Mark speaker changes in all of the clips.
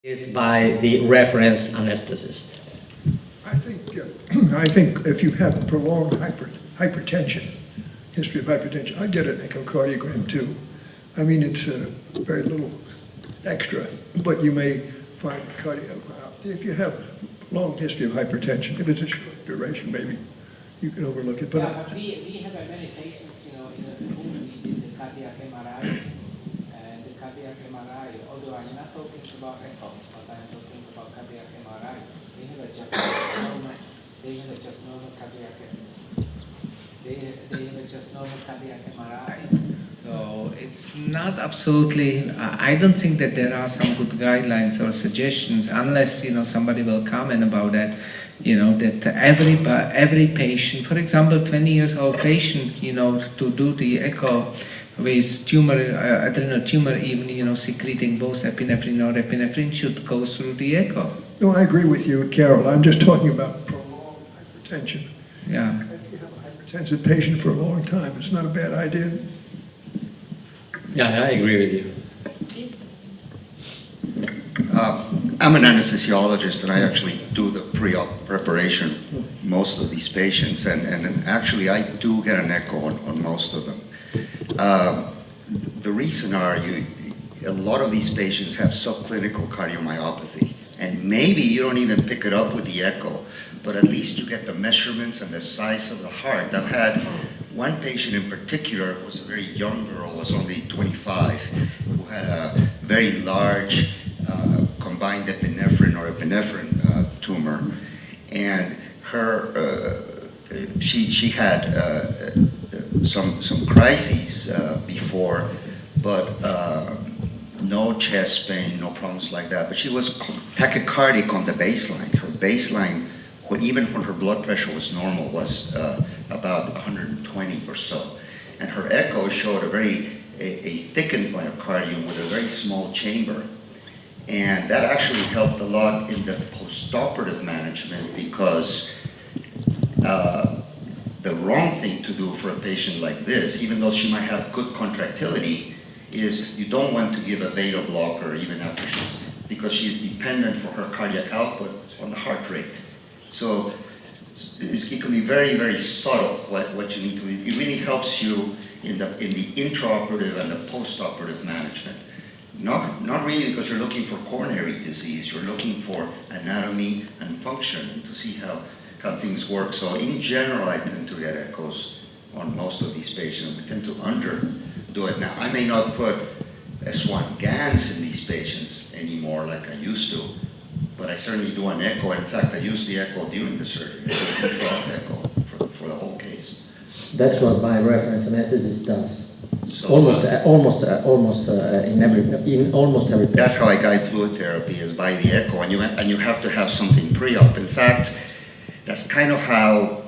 Speaker 1: Is by the reference anesthetist.
Speaker 2: I think if you have prolonged hypertension, history of hypertension, I get an echocardiogram too. I mean, it's very little extra, but you may find a cardiomyopathy. If you have long history of hypertension, if it's a short duration, maybe you can overlook it. But
Speaker 3: yeah, but we have many patients, in the room we did the cardiac MRI, and the cardiac MRI, although I'm not talking about echo, but I'm talking about cardiac MRI, they have just normal cardiac MRI.
Speaker 4: So it's not absolutely, I don't think that there are some good guidelines or suggestions unless, somebody will comment about that, that every patient, for example, 20 years old patient, to do the echo with adrenal tumor, even, secreting both epinephrine or norepinephrine should go through the echo.
Speaker 2: no, I agree with you, Carol. I'm just talking about prolonged hypertension.
Speaker 4: Yeah.
Speaker 2: If you have a hypertensive patient for a long time, it's not a bad idea.
Speaker 1: Yeah, I agree with you.
Speaker 5: I'm an anesthesiologist, and I actually do the pre-op preparation for most of these patients, and actually I do get an echo on most of them. The reason are a lot of these patients have subclinical cardiomyopathy, and maybe you don't even pick it up with the echo, but at least you get the measurements and the size of the heart. I've had one patient in particular, who was a very young girl, was only 25, who had a very large combined epinephrine or epinephrine tumor, and she had some crises before, but no chest pain, no problems like that. But she was tachycardic on the baseline. Her baseline, even when her blood pressure was normal, was about 120 or so. And her echo showed a thickened myocardium with a very small chamber. And that actually helped a lot in the postoperative management, because the wrong thing to do for a patient like this, even though she might have good contractility, is you don't want to give a beta blocker even after because she's dependent for her cardiac output on the heart rate. So it can be very, very subtle what you need to do. It really helps you in the intraoperative and the postoperative management. Not really because you're looking for coronary disease, you're looking for anatomy and function to see how things work. So in general, I tend to get echoes on most of these patients. We tend to underdo it. Now, I may not put S1 GANs in these patients anymore like I used to, but I certainly do an echo. In fact, I use the echo during the surgery. I use the intraop echo for the whole case.
Speaker 1: That's what my reference anesthetist does.
Speaker 5: So,
Speaker 1: almost in almost every patient.
Speaker 5: That's how I guide fluid therapy, is by the echo, and you have to have something pre-op. In fact, that's kind of how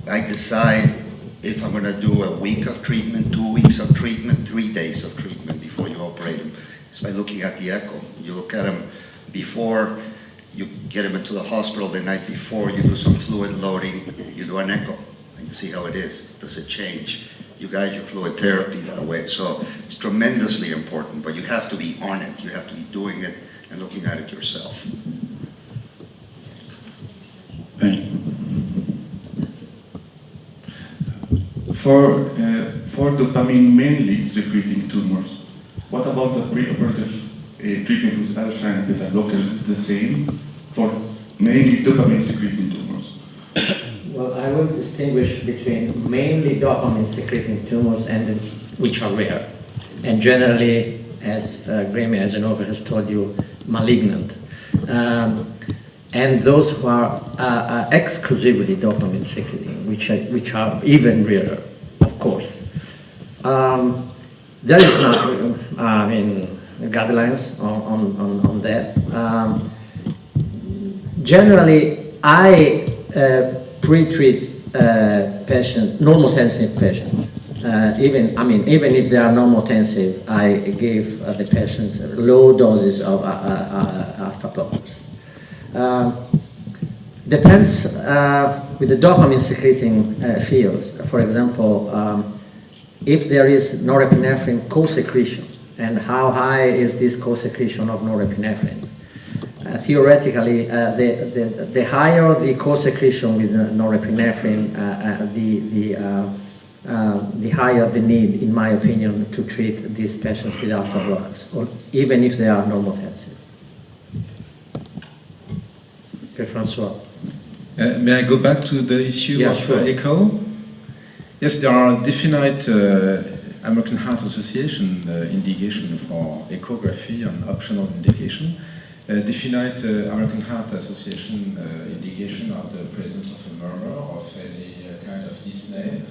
Speaker 5: I decide if I'm going to do a week of treatment, 2 weeks of treatment, 3 days of treatment before you operate them. It's by looking at the echo. You look at them before you get them into the hospital the night before, you do some fluid loading, you do an echo, and you see how it is. Does it change? You guide your fluid therapy that way. So it's tremendously important, but you have to be on it. You have to be doing it and looking at it yourself.
Speaker 6: For dopamine mainly secreting tumors, what about the preoperative treatment with alpha and beta blockers? Is the same for mainly dopamine secreting tumors?
Speaker 1: Well, I will distinguish between mainly dopamine secreting tumors and which are rare, and generally, as Graeme Azenova has told you, malignant. And those who are exclusively dopamine secreting, which are even rarer, of course. There is not, guidelines on that. Generally, I pre-treat patients, normotensive patients. Even if they are normotensive, I give the patients low doses of alpha blockers. Depends with the dopamine secreting fields. For example, if there is norepinephrine co-secretion, and how high is this co-secretion of norepinephrine? theoretically, the higher the co-secretion with norepinephrine, the higher the need, in my opinion, to treat these patients with alpha blockers, or even if they are normotensive. François.
Speaker 7: May I go back to the issue
Speaker 1: Yeah,
Speaker 7: of
Speaker 1: sure.
Speaker 7: echo? Yes, there are definite American Heart Association indication for echography and optional indication. Definite American Heart Association indication of the presence of a murmur, of any kind of dyspnea,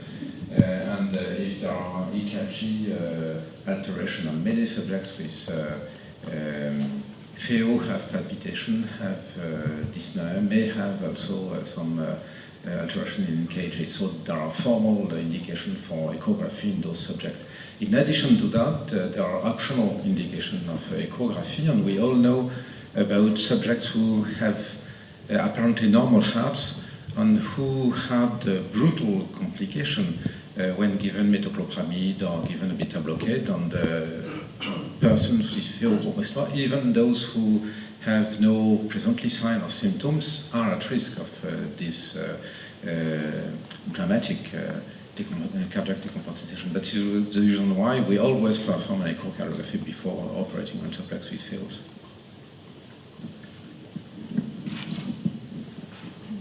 Speaker 7: and if there are EKG alteration on many subjects with Pheo, have palpitation, have dyspnea, may have also some alteration in EKG. So there are formal indications for echography in those subjects. In addition to that, there are optional indications of echography, and we all know about subjects who have apparently normal hearts and who had brutal complication when given metoclopramide or given a beta blockade, and persons with Pheo, even those who have no presently sign or symptoms, are at risk of this dramatic cardiac decompensation. That is the reason why we always perform an echocardiography before operating on subjects with Pheos.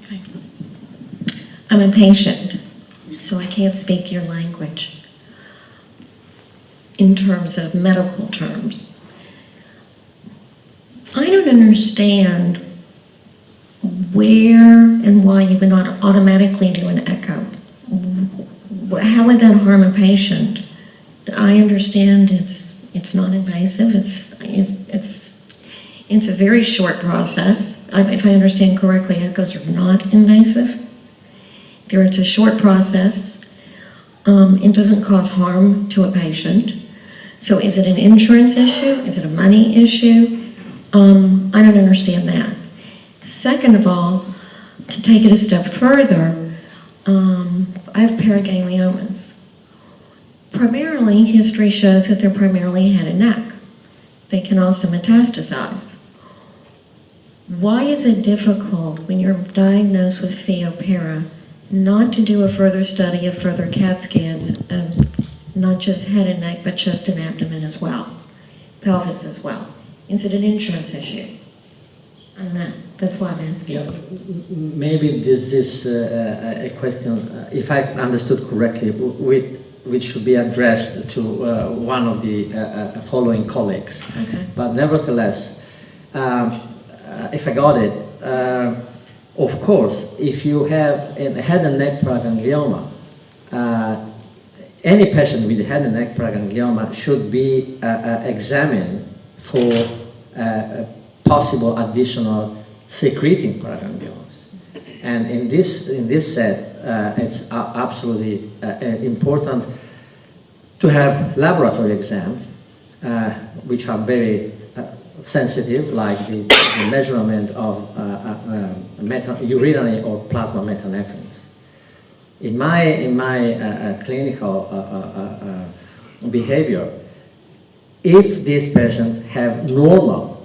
Speaker 8: Okay. I'm a patient, so I can't speak your language in terms of medical terms. I don't understand where and why you would not automatically do an echo. How would that harm a patient? I understand it's non-invasive. It's a very short process. If I understand correctly, echoes are not invasive. It's a short process. It doesn't cause harm to a patient. So is it an insurance issue? Is it a money issue? I don't understand that. Second of all, to take it a step further, I have paragangliomas. Primarily, history shows that they're primarily head and neck. They can also metastasize. Why is it difficult when you're diagnosed with Pheo not to do a further study of further CAT scans of not just head and neck, but chest and abdomen as well, pelvis as well? Is it an insurance issue? I don't know. That's why I'm asking.
Speaker 1: Yeah, maybe this is a question, if I understood correctly, which should be addressed to one of the following colleagues.
Speaker 8: Okay.
Speaker 1: But nevertheless, if I got it, of course, if you have a head and neck paraganglioma, any patient with head and neck paraganglioma should be examined for possible additional secreting paragangliomas. And in this set, it's absolutely important to have laboratory exams, which are very sensitive, like the measurement of urinary or plasma metanephrines. In my clinical behavior, if these patients have normal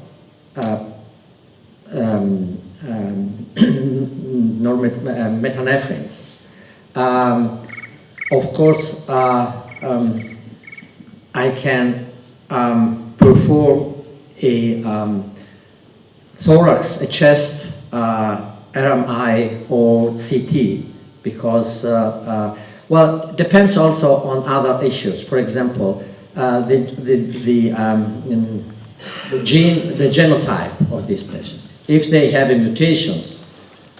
Speaker 1: metanephrines, of course, I can perform a thorax, a chest, RMI or CT, because, well, it depends also on other issues. For example, the genotype of these patients. If they have mutations,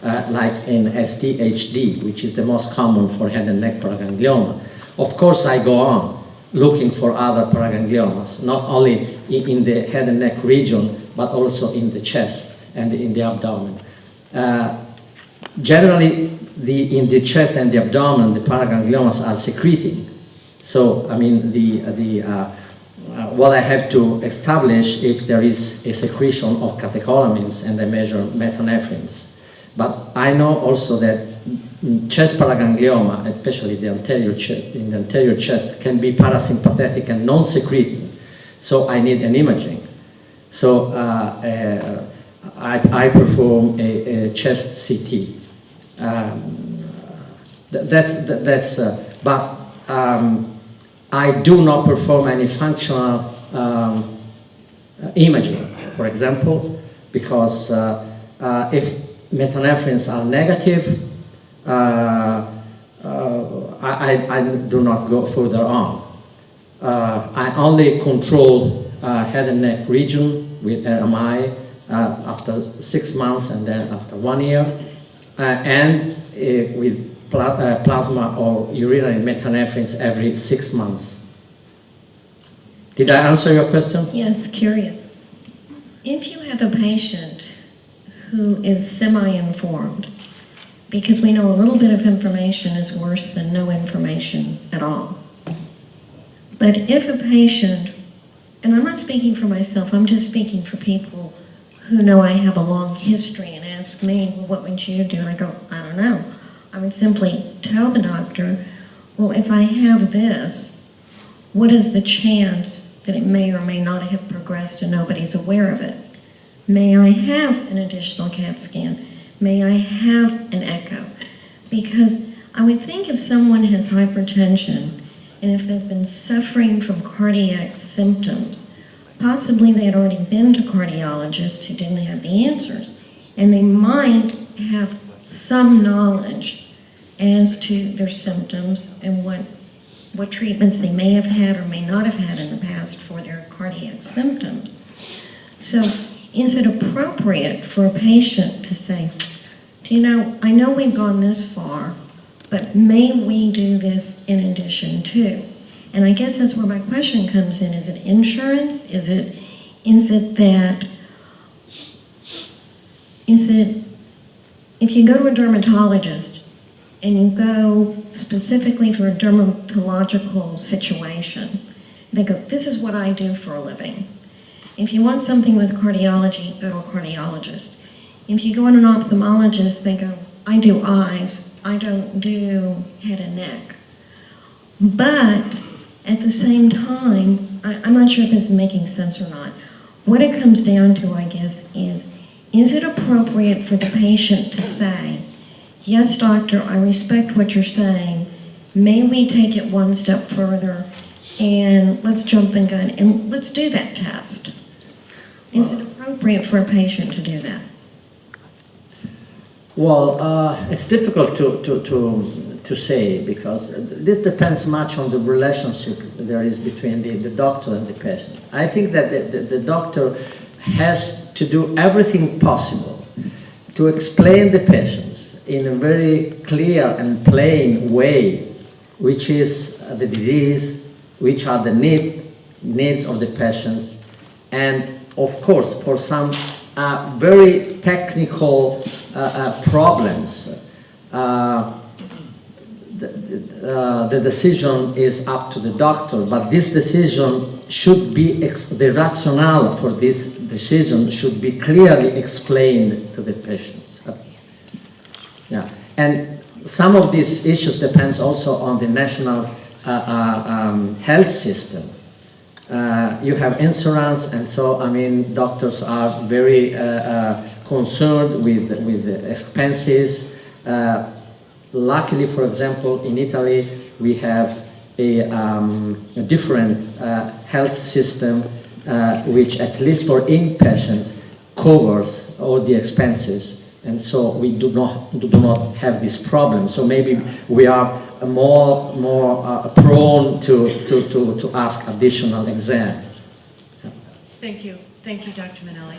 Speaker 1: like in SDHD, which is the most common for head and neck paraganglioma, of course I go on looking for other paragangliomas, not only in the head and neck region, but also in the chest and in the abdomen. Generally, in the chest and the abdomen, the paragangliomas are secreting. So, I mean, what I have to establish if there is a secretion of catecholamines, and I measure metanephrines. But I know also that chest paraganglioma, especially in the anterior chest, can be parasympathetic and non-secreting. So I need an imaging. So I perform a chest CT. But I do not perform any functional imaging, for example, because if metanephrines are negative, I do not go further on. I only control head and neck region with RMI after 6 months and then after 1 year, and with plasma or urinary metanephrines every 6 months. Did I answer your question?
Speaker 8: Yes, curious. If you have a patient who is semi-informed, because we know a little bit of information is worse than no information at all. But if a patient, and I'm not speaking for myself, I'm just speaking for people who know I have a long history and ask me, well, what would you do? And I go, I don't know. I would simply tell the doctor, well, if I have this, what is the chance that it may or may not have progressed and nobody's aware of it? May I have an additional CAT scan? May I have an echo? Because I would think if someone has hypertension and if they've been suffering from cardiac symptoms, possibly they had already been to cardiologists who didn't have the answers, and they might have some knowledge as to their symptoms and what treatments they may have had or may not have had in the past for their cardiac symptoms. So is it appropriate for a patient to say, do you know, I know we've gone this far, but may we do this in addition to? And I guess that's where my question comes in. Is it insurance? Is it if you go to a dermatologist and you go specifically for a dermatological situation, they go, this is what I do for a living. If you want something with cardiology, go to a cardiologist. If you go to an ophthalmologist, they go, I do eyes, I don't do head and neck. But at the same time, I'm not sure if this is making sense or not. What it comes down to, I guess, is it appropriate for the patient to say, yes, doctor, I respect what you're saying. May we take it one step further and let's jump the gun and let's do that test? Is it appropriate for a patient to do that?
Speaker 1: Well, it's difficult to say because this depends much on the relationship there is between the doctor and the patients. I think that the doctor has to do everything possible to explain the patients in a very clear and plain way, which is the disease, which are the needs of the patients, and of course for some very technical problems, the decision is up to the doctor, but this decision should be, the rationale for this decision should be clearly explained to the patients. Yeah, and some of these issues depends also on the national health system. You have insurance, and so, I mean, doctors are very concerned with the expenses. Luckily, for example, in Italy, we have a different health system which, at least for inpatients, covers all the expenses, and so we do not have this problem. So maybe we are more prone to ask additional exam.
Speaker 8: Thank you, Dr. Mannelli.